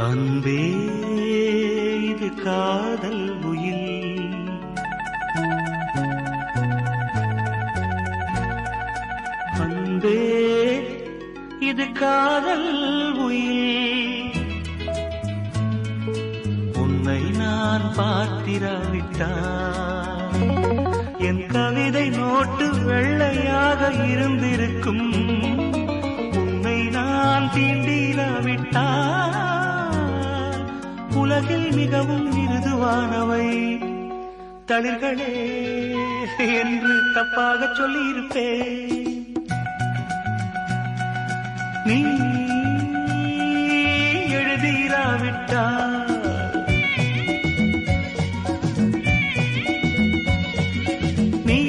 அன்பே இது காதல் உயில், அன்பே இது காதல் உயில். உன்னை நான் பார்த்திராவிட்டால் என் கவிதை நோட்டு வெள்ளையாக இருந்திருக்கும். உன்னை நான் தீண்டிராவிட்டால் உலகில் மிகவும் மிருதுவானவை தளிர்களே என்று தப்பாக சொல்லியிருப்பேன். நீ எழுதிராவிட்டால் நீ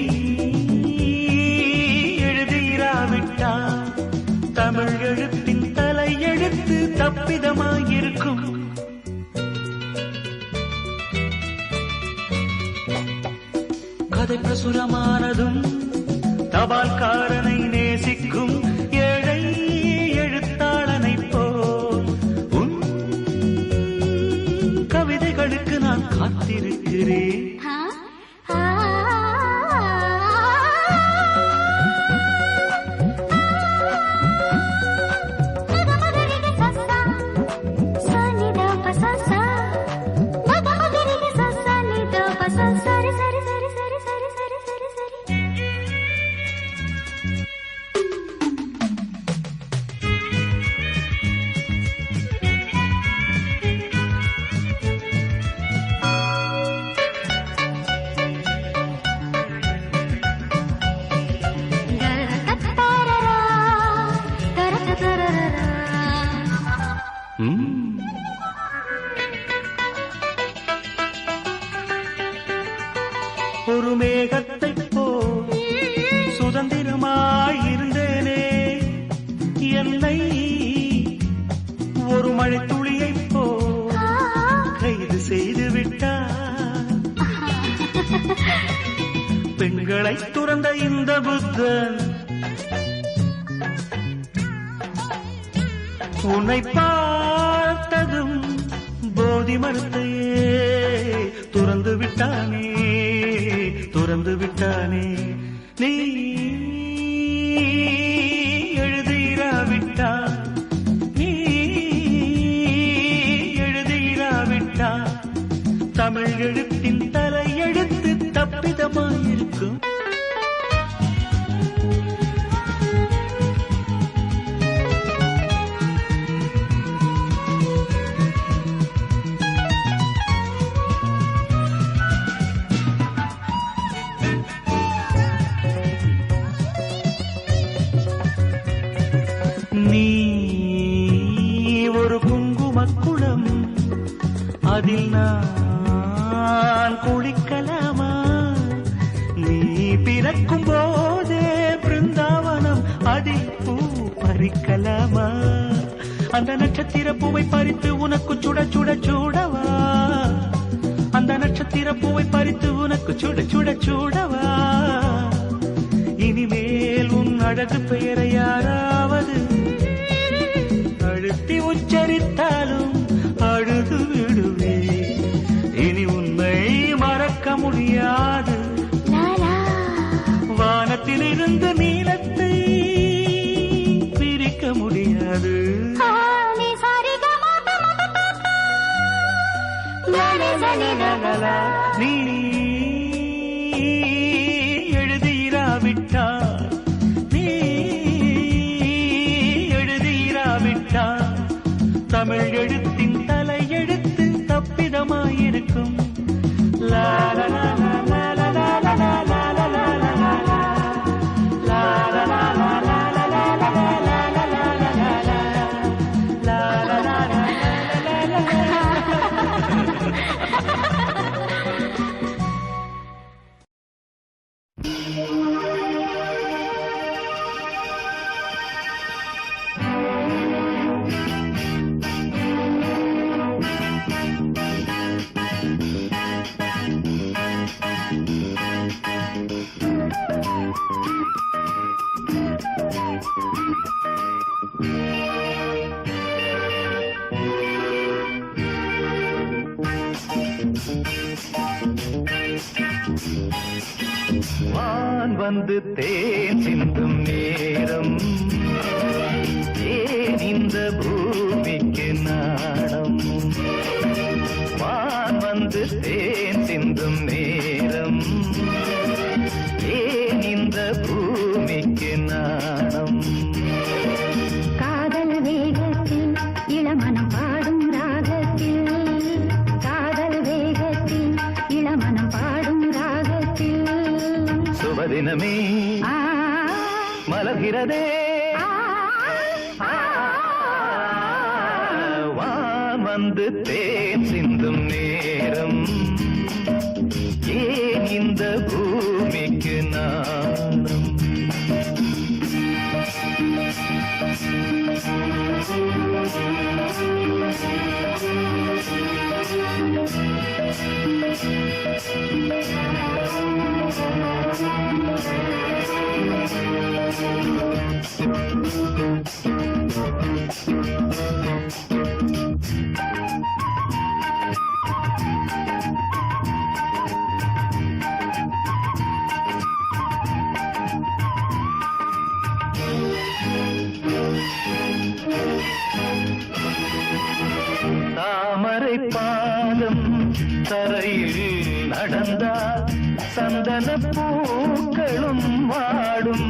எழுதிராவிட்டால் தமிழ் எழுத்தின் தலை எழுத்து தப்பிதமாயிருக்கும். கதை பிரசுரமானதும் தபால்காரனை நேசிக்கும் ஏழை எழுத்தாளனை போல் உன் கவிதைகளுக்கு நான் காத்திருக்கிறேன். ஒரு மேகத்தை போல் சுதந்திரமாயிருந்தேனே, என்னை ஒரு மழை துளியை போல் கைது செய்து விட்டார். பெண்களை துறந்த இந்த புத்தன் உன்னை பார்த்ததும் போதி மரத்தையே துறந்து விட்டானே, துறந்து விட்டானே. நீ எழுதிராவிட்டால் நீ எழுதிராவிட்டால் தமிழ் எழுத்தின் தலை எழுத்து தப்பிதமாயிருக்கும். நீ ஒரு குங்குமக்குளம், அதில் நான் குளிக்கலாமா? நீ பிறக்கும் போதே பிருந்தாவனம், அதில் பூ பறிக்கலாமா? அந்த நட்சத்திர பூவை பறித்து உனக்கு சுட சுட சூடவா? அந்த நட்சத்திர பூவை பறித்து உனக்கு சுட சுட சூடவா? இனிமேல் உன் அழகு பெயரை யாராவது அழுத்தி உச்சரித்தாலும் அழுது விடுவே. இனி உன்னை மறக்க முடியாது. வானத்திலிருந்து நீலத்தை பிரிக்க முடியாது. நீ எழுதிராவிட்டால் நீ எழுதிராவிட்டால் தமிழ் எழுத்தின் தலை எழுத்து தப்பிதமாயிருக்கும். லா லா லா லா லா லா லா லா லா லா லா லா லா லா லா வந்து தேன் சிந்தும் நேரம் ஏன் இந்த பூமிக்கு நாணம் வான் வந்து தேன் சிந்தும் நேரம் ஏன் இந்த பூமிக்கு நாணம் காதல் வேகத்தில் இளமனம் பாடும் ராகத்தில் காதல் வேகத்தில் இளமனம் பாடும் ராகத்தில் சுபதினமே மலர்கிறதே வான் வந்து தேன் சிந்தும் நேரம் ஏன் இந்த பூமிக்கு நாணம் தாமரை பாதம் தரையில் நடந்தால் சந்தன பூக்களும் வாடும்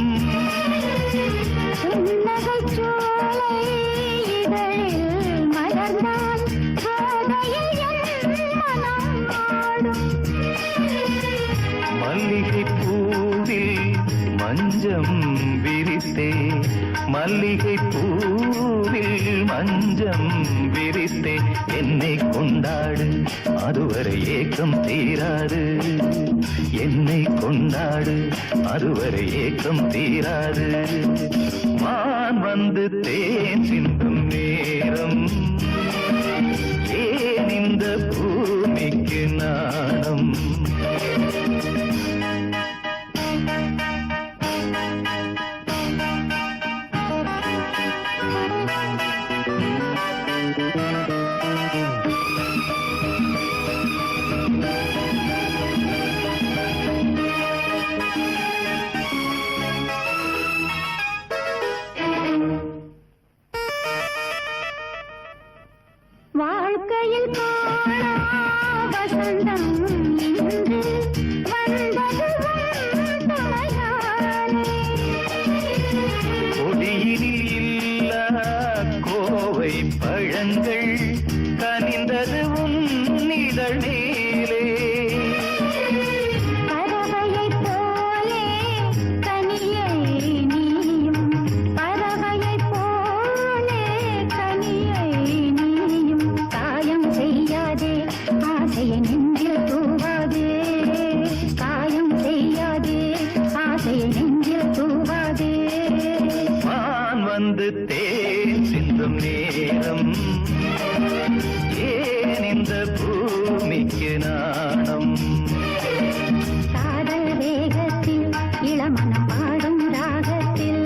மல்லிகை பூவில் மஞ்சம் விரித்தே மல்லிகை பூவில் மஞ்சம் விரித்தே என்னை கொண்டாடு அதுவரை ஏக்கம் தீராது என்னை கொண்டாடு அதுவரை ஏக்கம் தீராது வான் வந்து தேன் சிந்தும் நேரம் ஏன் இந்த பூமிக்கு நாணம் வாழ்க்கையில் வசந்தம் இன்று வந்தது கொடியினில் இல்ல கோவை பழங்கள் கனிந்தது உன்னிதழ் நீலே பறவையைப் போலே கனியை நீயும் பறவையைப் போலே கனியை நீயும் காயம் செய்யாதே ஆசையை நெஞ்சில் தூவாதே காயம் செய்யாதே ஆசையை நெஞ்சில் தூவாதே வான் வந்து தேன் சிந்தும் நேரம் ஏன் இந்த பூமிக்கு நாணம் காதல் வேகத்தில் இளமனம் பாடும் ராகத்தில்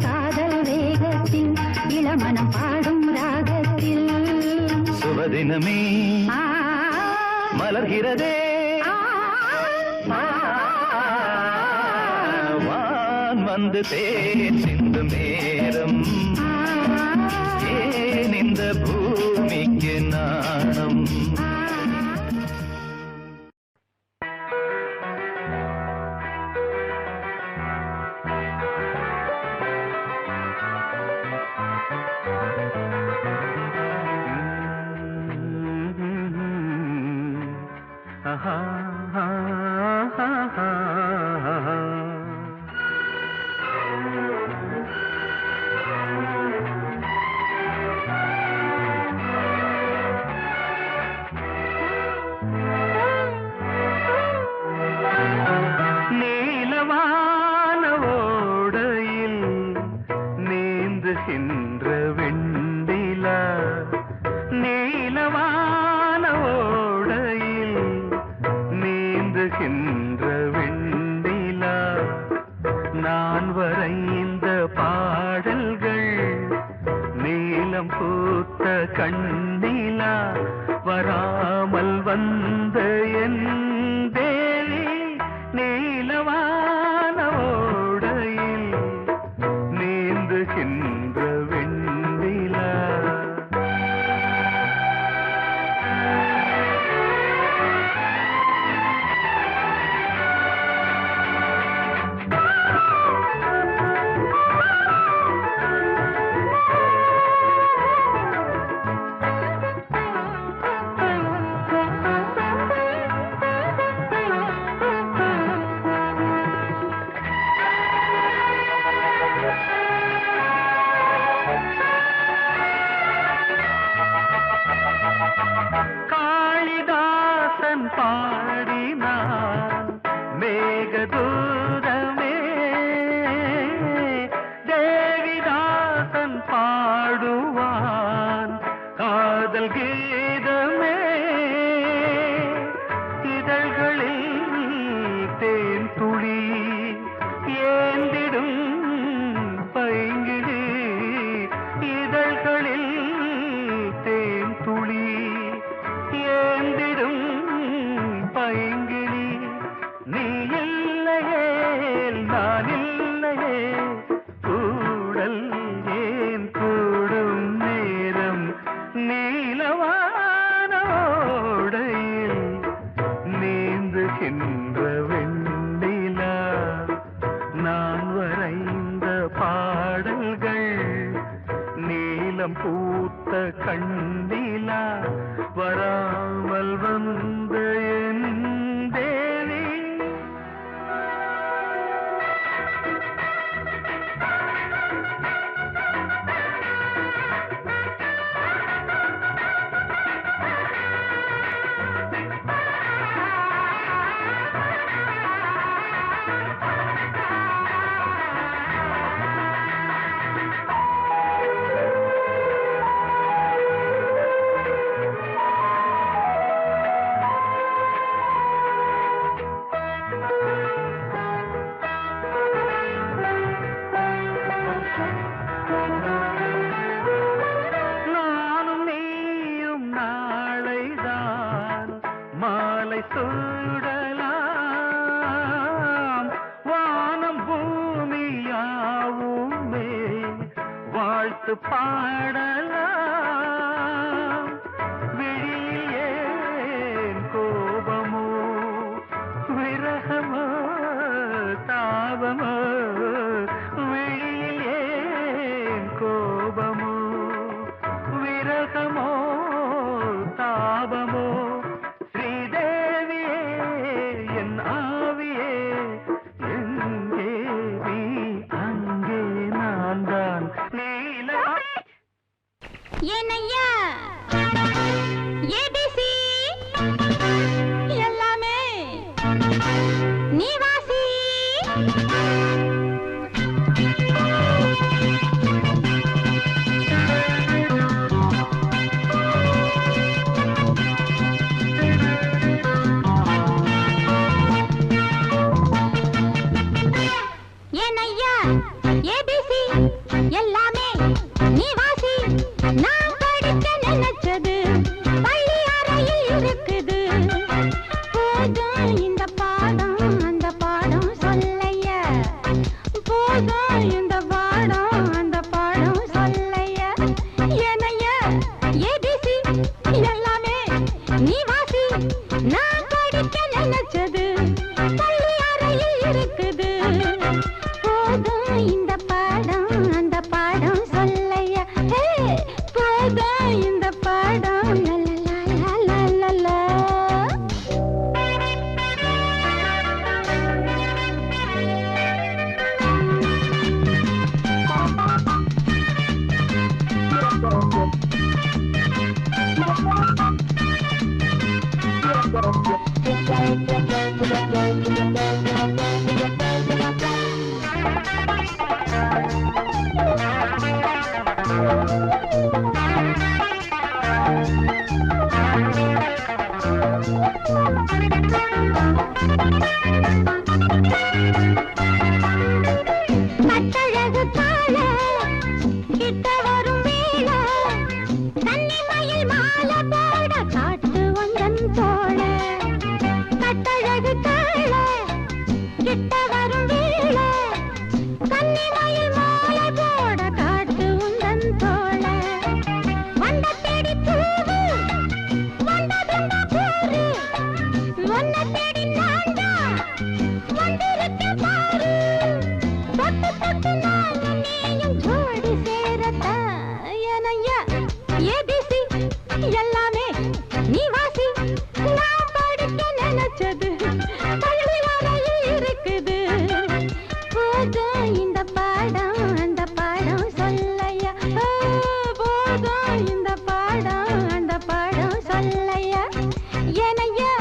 காதல் வேகத்தில் இளமனம் பாடும் ராகத்தில் சுபதினமே மலர்கிறதே வான் வந்து தேன் சிந்தும் நேரம் ஏன் இந்த பூமிக்கு நாணம் நீலவான ஓடையில் நீந்துகின்ற வெண்டிலா நீலவான ஓடையில் நீந்துகின்ற வெண்டிலா நான் வரைந்த பாடல்கள் நீலம் பூத்த கண்ணிலா வராமல் வந்த என் தேவி நீலவான தேவதாசன் பாடினான் மேகதூதமே தேவிதாசன் பாடுவான் காதல் கீதமே இதழ்களில் தேன் துளி ஏந்திடும் பைங்கிழி இதழ்களில் தேன் துளி ஏந்திடும் பைங்கிழி நீ இல்லையே நான் இல்லையே கூடல் ஏன் கூடும் நேரம் நீலவானோடையில் நீந்துகின்ற வெண்ணிலா நான் வரைந்த பாடல்கள் நீலம் பூத்த கண்ணிலா வராமல் வந்த என் தேவி நானும் நீயும் நாளைதான் மாலை சூடலாம் வானம் பூமியாவுமே வாழ்த்து பாடலாம் விழியில் ஏன் கோபமோ விரகமோ தாபமோ விழியில் ஏன் கோபமோ விரகமோ தாபமோ ஸ்ரீதேவியே என் ஆவியே எங்கே நீ அங்கே நான் தான் நீல ஏனையா ஏபிசி எல்லாமே நீ வாசி ஏனையா ஏபிசி எல்லாமே நீ வாசி நான் படிக்க நினைச்சது பள்ளி அறையில் இருக்குது போதும் இந்த பாடம் அந்த பாடம் சொல்லையா போதும் இந்த பாடம் அந்த பாடம் சொல்லையா ஏனையா ஏபிசி எல்லாமே நீ வாசி நான் படிக்க நினைச்சது பள்ளி அறையில் இருக்குது போதும் இந்த பாடம் அந்த பாடம் சொல்லையா போதும் இந்த பாடம் லலலலலலலா. கட்டழகு தாழ கிட்ட வரும் வேளை கன்னிமயில் மாலை போட காட்டு ஒன்றன் தோழ கட்டழகு தாழ கிட்ட வரும் வேளை கன்னிமயில் மாலை போட காட்டு ஒன்றன் தோழ வந்த தேடி தூவு வந்ததுண்ட போரு ஒன்ன தேடி நான்டா வந்திருக்க பாரு தொட்டு தொட்டு நானும் நீயும் ஜோடி சேரத்தா ஏனையா ஏபிசி எல்லாமே நீ வாசி நான் படிக்க நினைச்சது பள்ளி அறையில் இருக்குது போதும் இந்த பாடம் அந்த பாடம் சொல்லையா போதும் இந்த பாடம் அந்த பாடம் சொல்லையா ஏனையா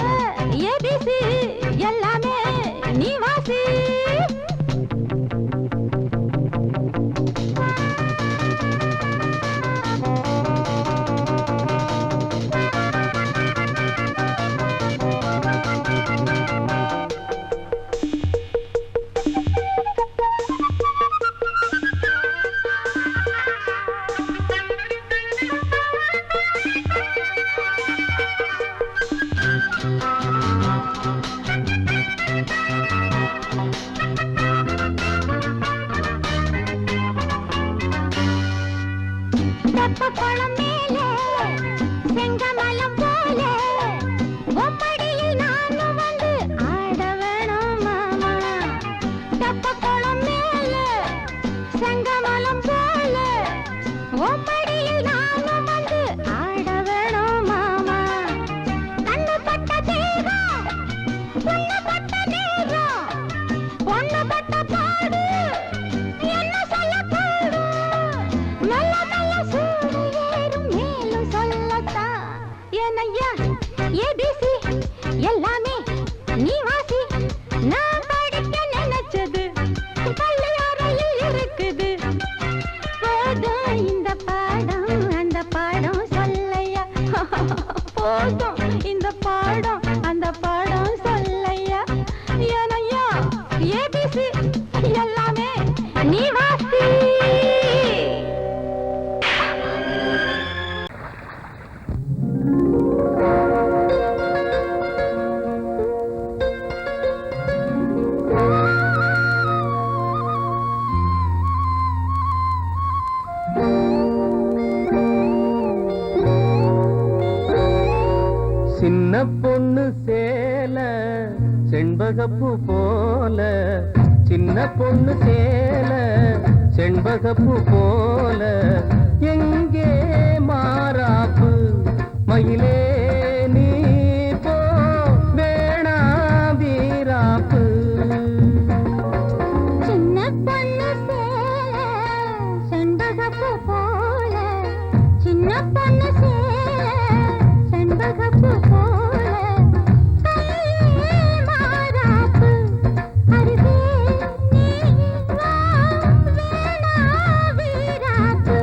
தெப்ப குளம் மேலே செங்கமலம் போல ஒப்படியில் நானும் வந்து ஆட வேணும் மாமா. தெப்ப குளம் மேலே செங்கமலம் போல ஒப்படியில் நானும் வந்து ஆட வேணும் மாமா. கண்ணு பட்ட தேகம் பொண்ணு பட்ட நேரம் பொண்ணு பட்ட பாடு என்ன சொல்ல பாடு மெல்ல மெல்ல சூடு ஏறும் மேலும் சொல்லத்தான் ஏனையா ஏபிசி எல்லாமே நீ வாசி. நான் படிக்க நினைச்சது பள்ளியறையில் இருக்குது. போதும் இந்த பாடம் அந்த பாடம் சொல்லையா. போதும் இந்த பாடம் அந்த பாடம் சொல்லையா. ஏனையா ஏபிசி எல்லாமே நீ வாசி. சின்ன பொண்ணு சேல செண்பகப்பூ போல, சின்ன பொண்ணு சேல செண்பகப்பூ போல, எங்கே மாறாப்பு மயிலே நீ போ வேணா வீராப்பு. சின்ன பொண்ணு சேல செண்பகப்பூ போல, சின்ன பொண்ணு சேல செண்பகப்பூ போல, கையே மாறாப்பு அருகே நீ வா வேணா வீராப்பு.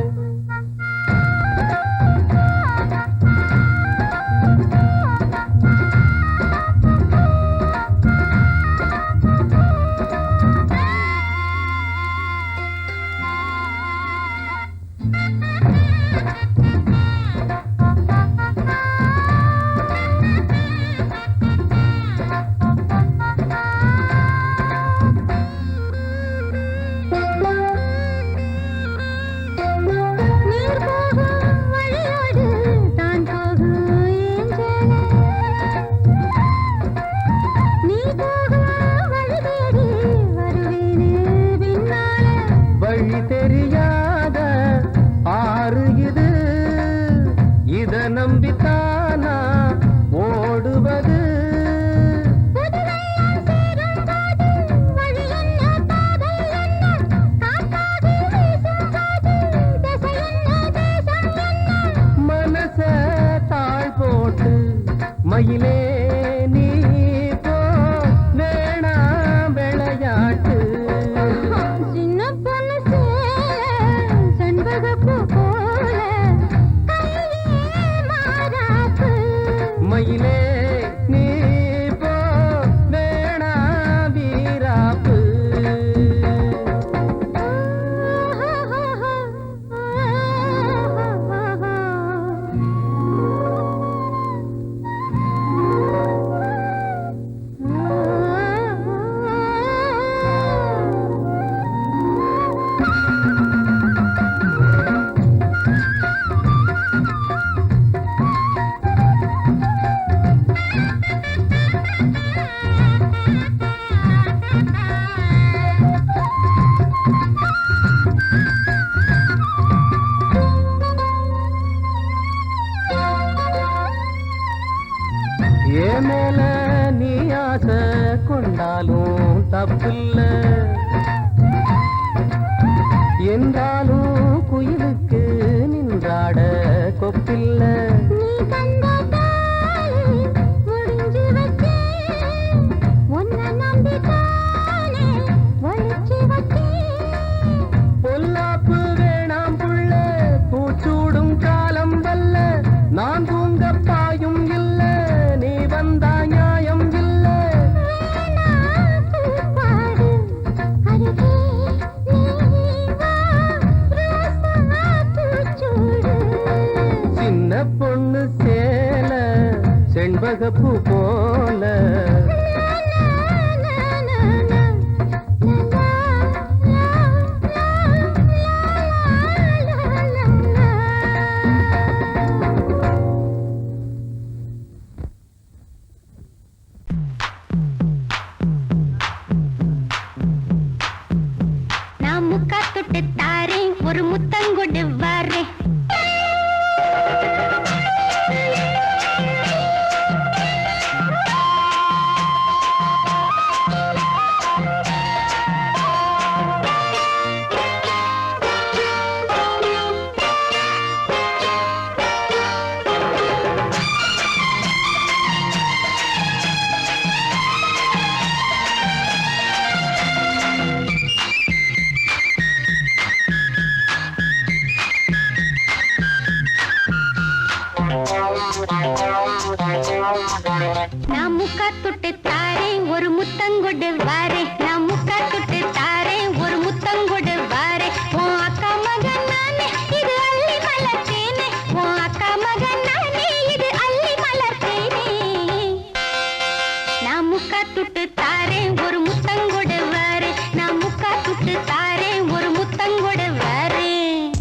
நீர் போகும் வழியோடு தான் போகும் ஏஞ்சலே, நீ போகும் வழி தேடி வருவேனே பின்னாலே. வழி தெரியாத ஆறு இது, இத நம்பித்தானா ஓடுவது. புதுவெள்ளம் சேரும் போது வழி என்ன பாதை என்ன, காற்றாகி வீசும் போது திசை என்ன தேசம் என்ன. மனச தாழ் போட்டு மயிலே நீ போ வேணா விளையாட்டு. சின்ன பொண்ணு சேல செண்பகப்பூ போல, கையே மாறாப்பு மயிலே நீ போ வேணா வீராப்பு. ஏன் மேல நீ ஆசை கொண்டாலும் தப்பில்ல, என்றாலும் குயிலுக்கு நின்றாட கொப்பில்ல. நீ தந்த தாலி முடிஞ்சு வச்சேன், உன்னை நம்பித்தானே ஒளிச்சு வச்சேன். பொல்லாப்பு வேணாம் புள்ள, பூச்சூடும் காலம் வல்ல, நான் தூங்க பாயும் இல்ல, நீ வந்தா நியாயம் இல்ல. வேணா பூப்பாடு அருகே நீ வா ரோசா பூச்சூடு. சின்ன பொண்ணு சேல செண்பகப்பூ போல, முக்கா தொட்டு தாரேன் ஒரு முத்தங்கொடு வாரேன் நான் முக்கா தொட்டு தாரேன் ஒரு முத்தங்கொடு வாரேன் நான் முக்கா தொட்டு தாரேன் ஒரு முத்தங்கொடு வாரேன் உன் அக்கா மகன் நானே இது அள்ளி மலர்த்தேனே உன் அக்கா மகன் நானே இது அள்ளி மலர்த்தேனே நான் முக்கா தொட்டு தாரேன் ஒரு முத்தங்கொடு வாரேன் நான் முக்கா தொட்டு தாரேன் ஒரு முத்தங்கொடு வாரேன்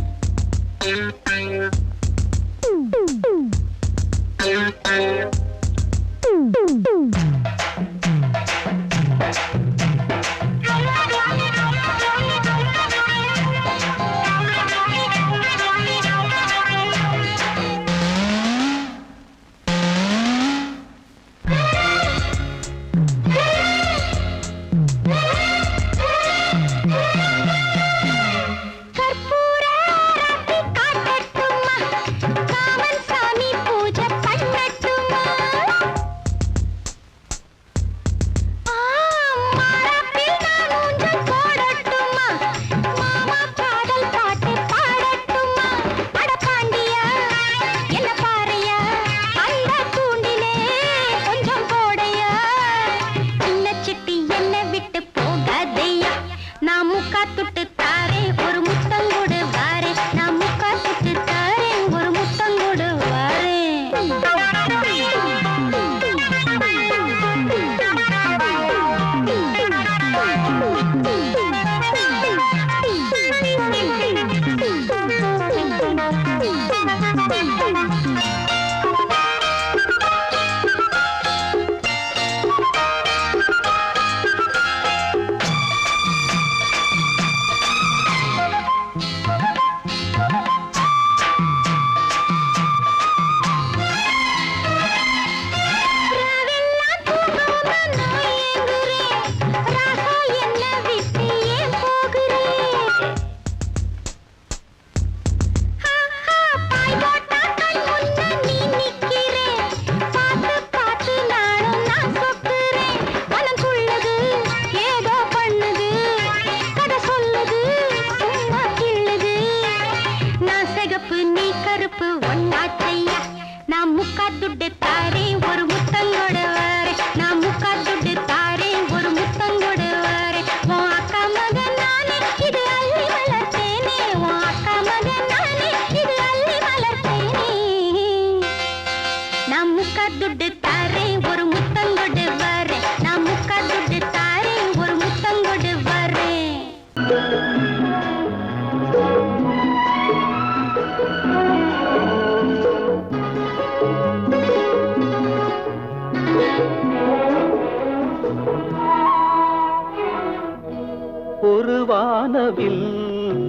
ஒரு வானவில்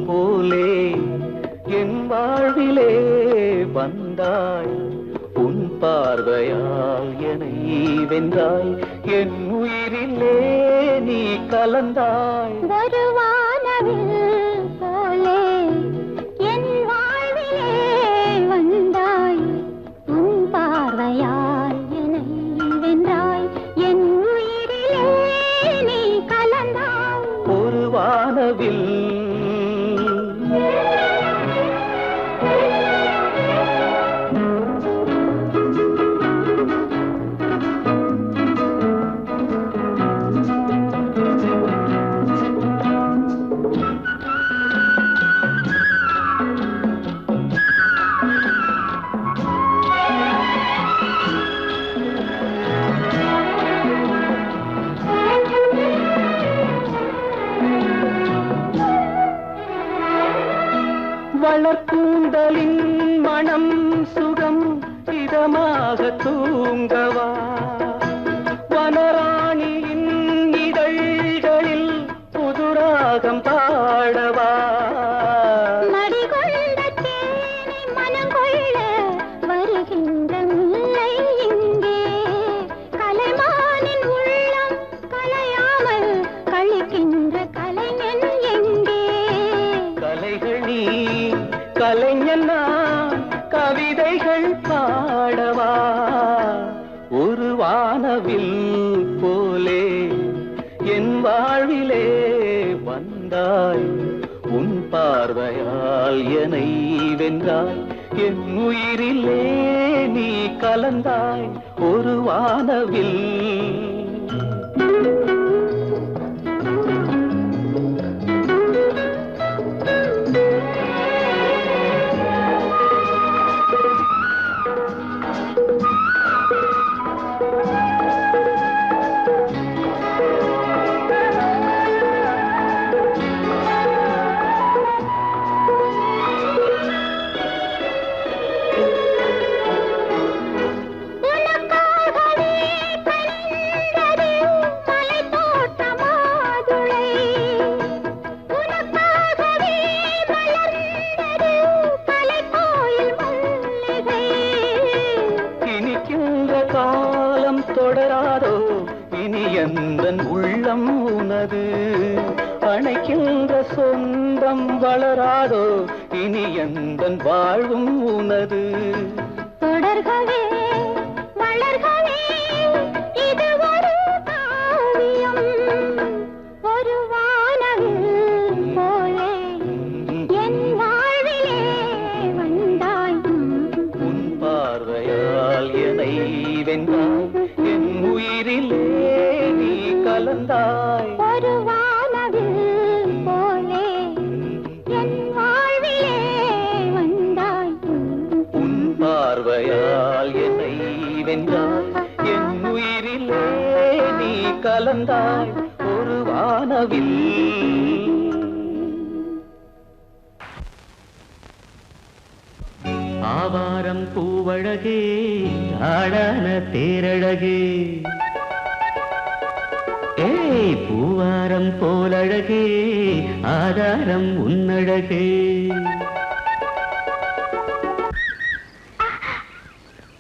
போலே என் வாழ்விலே வந்தாய் உன் பார்வையால் என்னை வென்றாய் என் உயிரிலே நீ கலந்தாய் ஒரு வானவில் போலே என் வாழ்விலே வந்தாய் உன் பார்வையால் என்னை வென்றாய் என் உயிரிலே நீ கலந்தாய் ஒரு வானவில் வளர்க்கூந்தலின் மனம் சுகம் இதமாக தூங்கவா வனராணியின் இதழ்களில் புதுராக ராகம் பாடவா மடிகொண்ட தேனை மனங்கொள்ள வருகின்ற முல்லை இங்கே கலைமானின் உள்ளம் கலையாமல் கழிக்கின்ற கலைஞன் எங்கே கலைகள் நீ கலைஞன் நான் கவிதைகள் பாடவா ஒரு வானவில் போலே என் வாழ்விலே வந்தாய் உன் பார்வையால் என்னை வென்றாய் என் உயிரிலே நீ கலந்தாய் ஒரு வானவில் தொடராதோ இனி எந்தன் உள்ளம் உனது அணைக்கின்ற சொந்தம் வளராதோ இனி எந்தன் வாழ்வும் உனது தொடர்கவே வளர்கவே இது ஒரு காவியம் ஒரு வானவில் போலே என் வாழ்விலே வந்தாய் உன் பார்வையால் என்னை வென்றாய் என் உயிரிலே நீ கலந்தாய் ஒரு வானவில் போலே என் வாழ்விலே வந்தாய் உன் பார்வையால் என்னை வென்றாய் என் உயிரிலே நீ கலந்தாய் ஒரு வானவில் ஆவாரம் பூவழகே ஆடான தேரழகே ஏய் பூவாரம் போலழகே ஆதாரம் உன்னழகே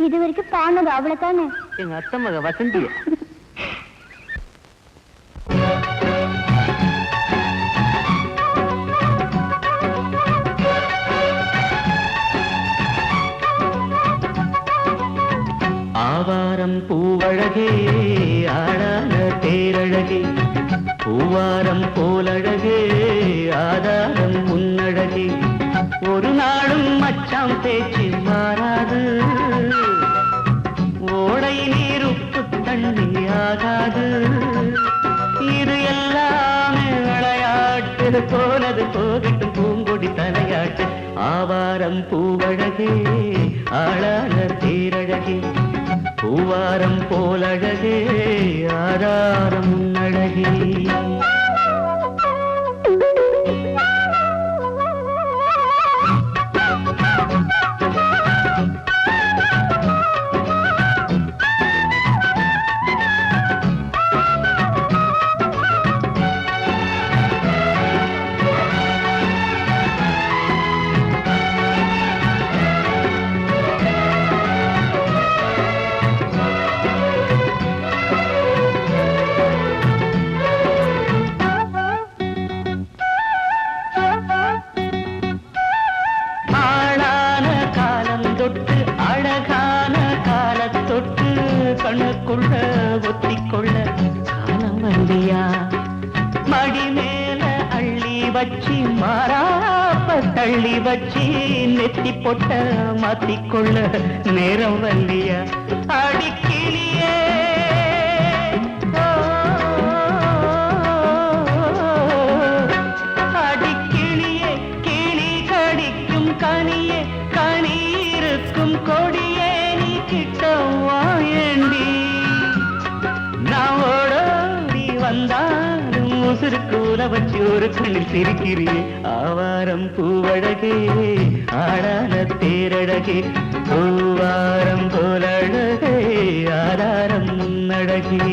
இது வரைக்கும் பாடுனது அவ்வளவுதானே எங்க அத்தை மக வசந்திய ஆவாரம் பூவழகே ஆடான தேரழகே பூவாரம் போலழகே ஆதாரம் உன்னழகே ஒரு நாளும் மச்சாம் பேச்சு மாறாது ஓடை நீர் உப்பு தண்ணி ஆகாது இது எல்லாமே விளையாட்டு போனது போகட்டும் பூங்கொடி தலையாட்டு ஆவாரம் பூவழகே ஆளான தேரழகே பூவாரம் போலழகே ஆதாரம் அழகே கண்ணுக்குள்ள ஒத்திக்கொள்ள காலம் வந்தியா மடி மேல அள்ளி வச்சி மாறாப்ப தள்ளி வச்சி நெத்தி பொட்ட மாத்திக்கொள்ள நேரம் வந்தியா அடிக்கிளியே அடிக்கிளியே கிளி கடிக்கும் கனியே கனி இருக்கும் கொடியே நீ கிட்டவா உசுருக்கு உல வச்சு ஒரு கண்ணில் சிரிக்கிறே ஆவாரம் பூவழகே ஆடான தேரழகே பூவாரம் போலழகே ஆதாரம் முன்னழகே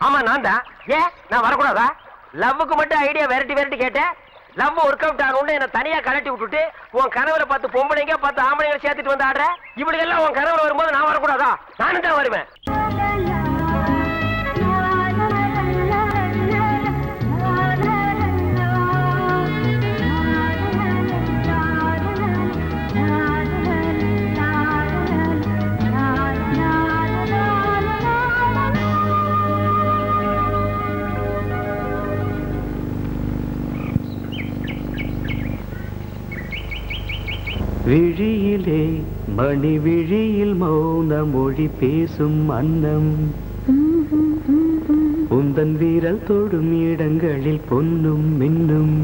ஆமா நான் தான். ஏன் நான் வரக்கூடாதா? லவ்வுக்கு மட்டும் ஐடியா வெரைட்டி கேட்டேன். லவ் ஒர்க் அவுட் ஆகணும்னு என்ன தனியா கலட்டி விட்டுட்டு உன் கனவுல 10 பொம்பளைங்க 10 ஆம்பளைங்க சேர்த்துட்டு வந்து ஆடுற. இப்படி எல்லாம் உன் கனவுல வரும்போது நான் வரக்கூடாதா? நானும் தான் வருவேன். விழியிலே மணி விழியில் மௌன மொழி பேசும் அன்னம் உந்தன் வீரல் தொடும் இடங்களில் பொன்னும் மின்னும்.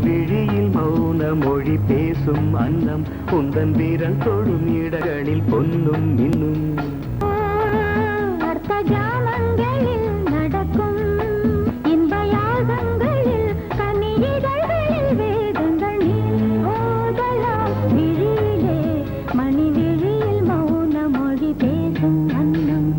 விழியில் மௌன மொழி பேசும் அன்னம் உந்தன் வீரல் தொடும் இடங்களில் பொன்னும் மின்னும். அர்த்த ஜாமங்களில் நடக்கும் இன்ப யாகங்களில் கனியிதழ்களில் வேதங்கள் நீ ஓதலாம். விழியிலே மணி விழியில் மௌன மொழி பேசும் அன்னம்.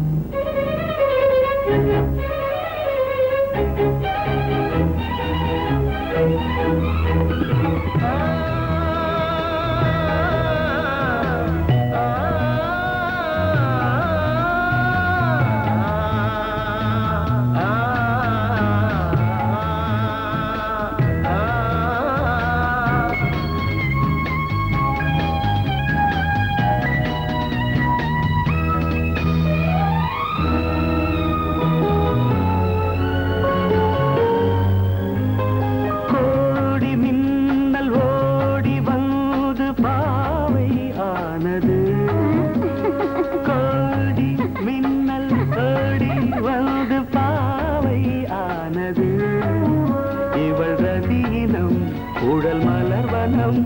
உடல் மலர்வனம்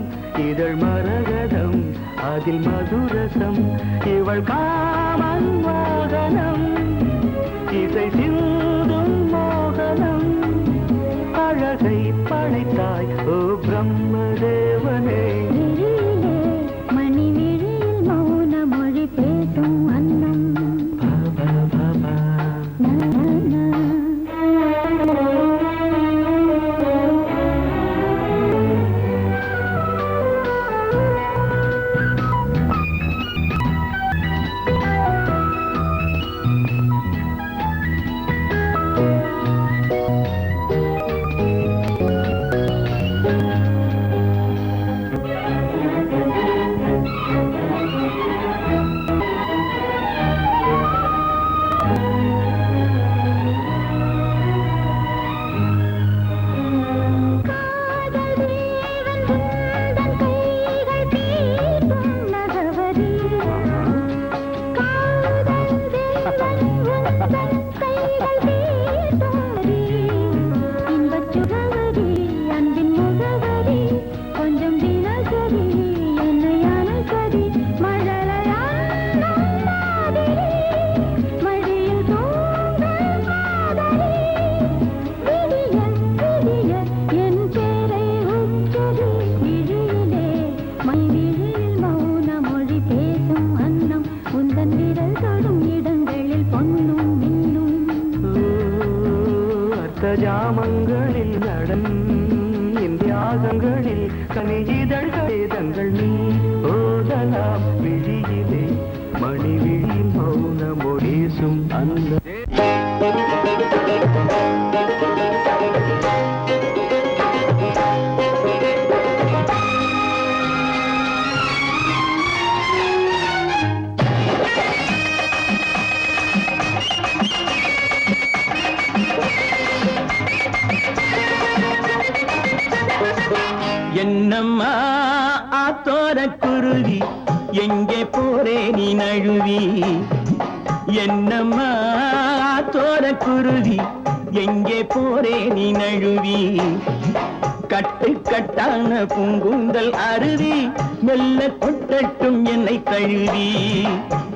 இதழ் மரகதம் அதில் மதுரசம் இவள் காமன் மோகனம் இசை சிந்தும் மோகனம். அழகை படைத்தாய் ஓ பிரம்மதேவனே. மணி விழியில் மௌன மொழி பேசும் அன்னம். ஜாமங்களில் நடன் இந்தியாகங்களில் கனியிதழ்கள் நீ ஓதலாம். விழியிலே மணி விழியில் மௌன மொழிசும் அந்த என்னம்மா ஆத்தோர குருவி எங்கே போரே நீ நழுவி. என்னம்மா ஆத்தோர குருவி எங்கே போரே நீ நழுவி கட்டு கட்டான பூங்குந்தல் அருவி மெல்ல கொட்டட்டும் என்னை தழுவி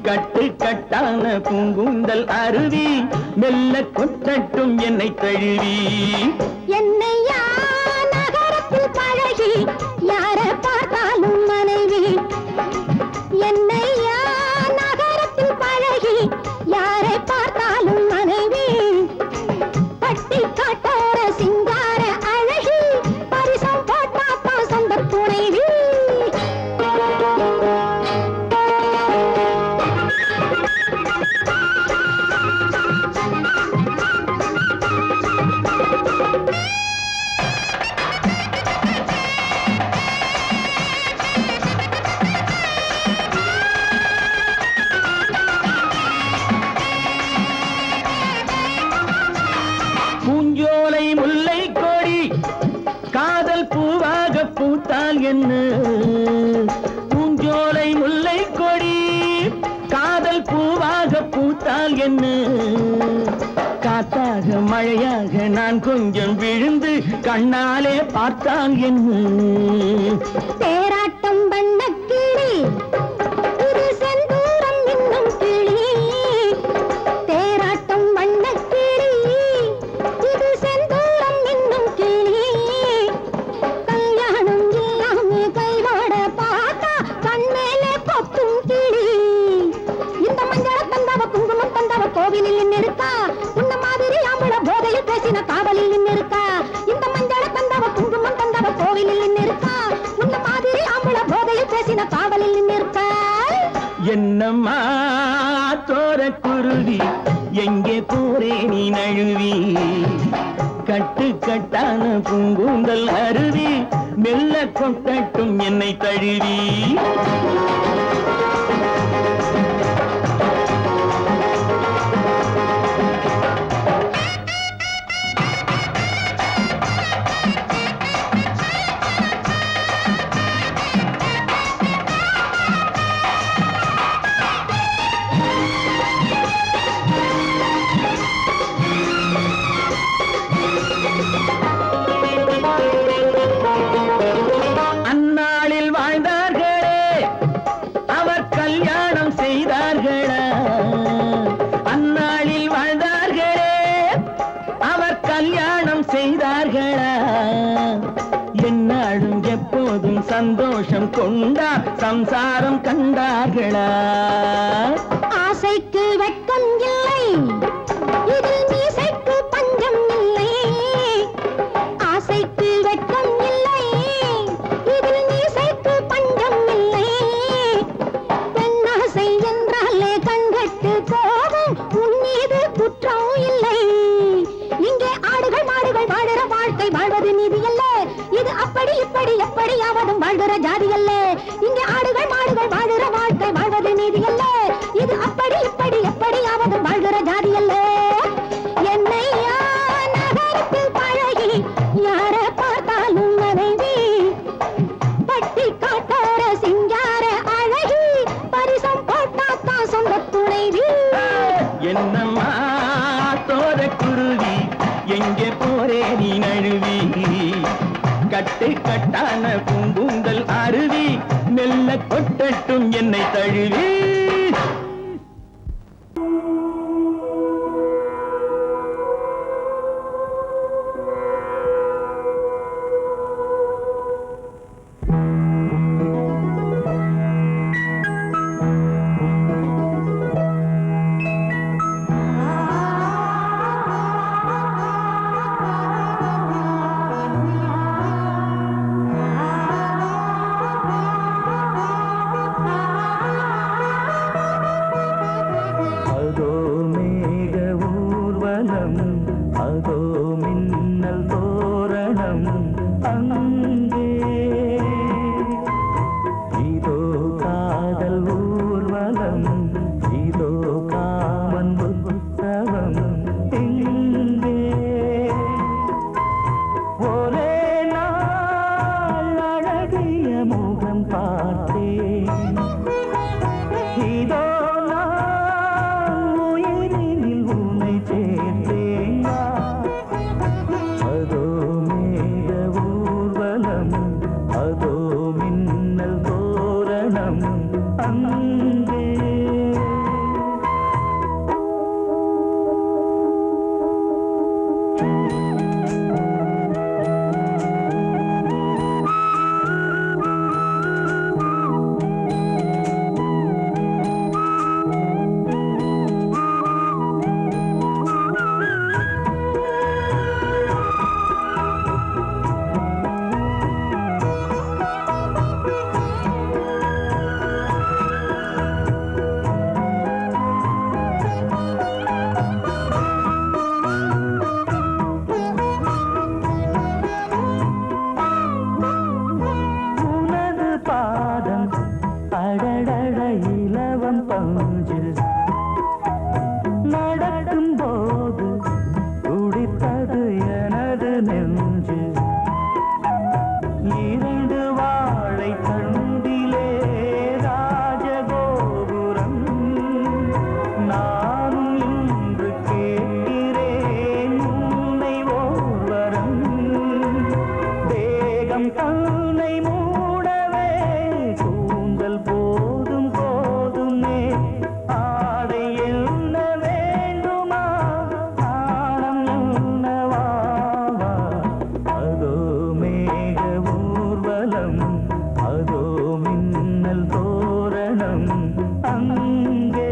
கட்டு கட்டான பூங்குந்தல் அருவி மெல்ல கொட்டட்டும் என்னை தழுவி என்னையா நகரத்தில் பழகி யார பார்த்தாலும் மனைவி என்னையா நகரத்தில் பழகி யாரை பார்த்தாலும் மனைவி பட்டி காட்டார சிங்கார அழகி பரிசம் போட்டாப்பா சொந்த துணைவி பூஞ்சோலை முல்லை கொடி காதல் பூவாக பூத்தால் என்ன பூஞ்சோலை முல்லை கொடி காதல் பூவாக பூத்தால் என்ன காத்தாக மழையாக நான் கொஞ்சம் விழுந்து கண்ணாலே பார்த்தால் என்ன தேராட்டம் வண்ணக்கிளி இது செந்தூரம் இன்னும் கிளி தேராட்டம் வண்ணக்கிளி இது செந்தூரம் இன்னும் கிளி கல்யாணம் இல்லாமே கைவாட பார்த்தா கண்மேலே கொத்தும் கிளி இந்த மஞ்சள தந்தவ குங்குமம் தந்தவ கோவிலில் நின்னிருக்கா உன்ன மாதிரி ஆம்பள போதையில் பேசின காவலில் நின்னிருக்கா இந்த மஞ்சள தந்தவ குங்குமம் தந்தவ கோவிலில் நின்னிருக்கா உன்ன மாதிரி ஆம்பள போதையில் பேசின காவலில் நின்னிருக்கா என்னம்மா தோர குருவி எங்கே போரே நீ நழுவி கட்டு கட்டான பூங்குந்தல் அருவி மெல்ல கொட்டட்டும் என்னை தழுவி அந்நாளில் வாழ்ந்தார்களே அவர் கல்யாணம் செய்தார்களா அந்நாளில் வாழ்ந்தார்களே அவர் கல்யாணம் செய்தார்களா எந்நாளும் எப்போதும் சந்தோஷம் கொண்டார் சம்சாரம் கண்டார்களா ஆசைக்கு வெட்கம் இல்லை இதில் மீசைக்கு பஞ்சம் இல்லை ஆசைக்கு வெட்கம் இல்லை இதில் மீசைக்கு பஞ்சம் இல்லை பெண்ணாசை என்றாலே கண்கட்டு போகும் உன் மீது குற்றம் இல்லை இங்கே ஆடுகள் மாடுகள் வாழுற வாழ்க்கை வாழ்வது நீதி அல்ல இது அப்படி இப்படி எப்படியாவதும் வாழ்கிற ஜாதி அல்ல இங்கே ஆடுகள் மாடுகள் வாழுற வாழ்க்கை வாழ்வது நீதி அல்ல இது அப்படி இப்படி எப்படியாவதும் வாழ்கிற ஜாதி அல்ல என்னையா நகரத்தில் பழகி யார பார்த்தாலும் மனைவி பட்டி காட்டார சிங்கார அழகி பரிசம் போட்டாக்கா சொந்த துணைவி என்னம்மா தோர குருவி எங்கே போரே நீ நழுவி கட்டு கட்டான பூங்குந்தல் அருவி மெல்ல கொட்டட்டும் என்னை தழுவி 2 வாழை தண்டிலே ராஜகோபுரம் நானும் இன்று கேட்கிறேன் உன்னை ஓர்வரம் தேகம் தன்னை மூடவே கூந்தல் போதும் போதுமே ஆடை என்ன வேண்டுமா நாணம் என்னவாவா அதோ மேக ஊர்வலம் அதோ மின்னல் தோரணம் அங்கே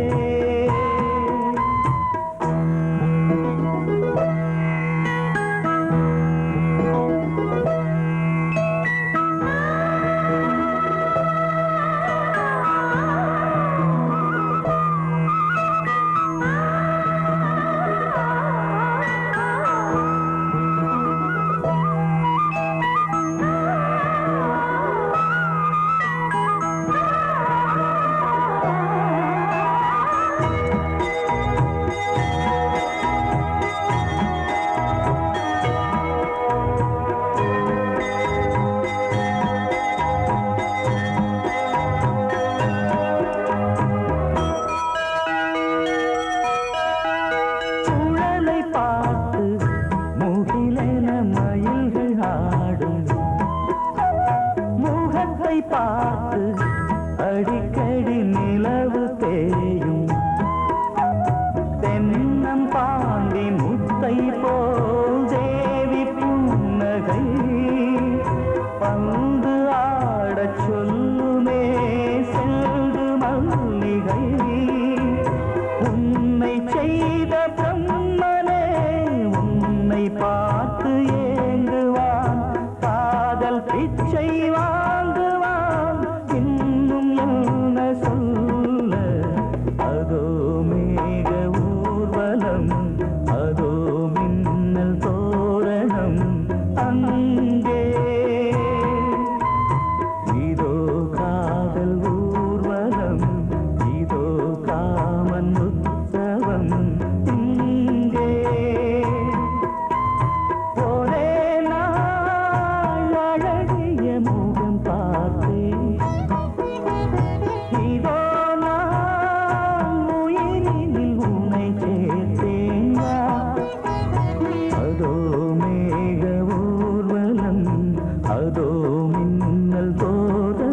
சுழலை பார்த்து முகிலென மயில்கள் ஆடும் முகத்தை பார்த்து அடிக்கடி நிலவு தேயும் தென்னம் பாண்டி முத்தை போல் தேவி புன்னகை பந்து ஆடச் சொல்லுமே செல்து மல்லிகை உன்னை செய்த பிரம்மனே உன்னை பார்த்து ஏங்குவான் காதல் பிச்சை வாங்குவான் இன்னும் என்ன சொல்ல அதோ மேக ஊர்வலம் அதோ மின்னல் தோரணம் அங்கே இதோ காதல் ஊர்வலம் இதோ காமன் உற்சவம் இங்கே ஒரே நாள் அழகிய முகம் பார்த்தேன் இதோ நான் உயிரினில் உன்னை சேர்த்தேன் அதோ மேக ஊர்வலம் அதோ மின்னல் தோரணம்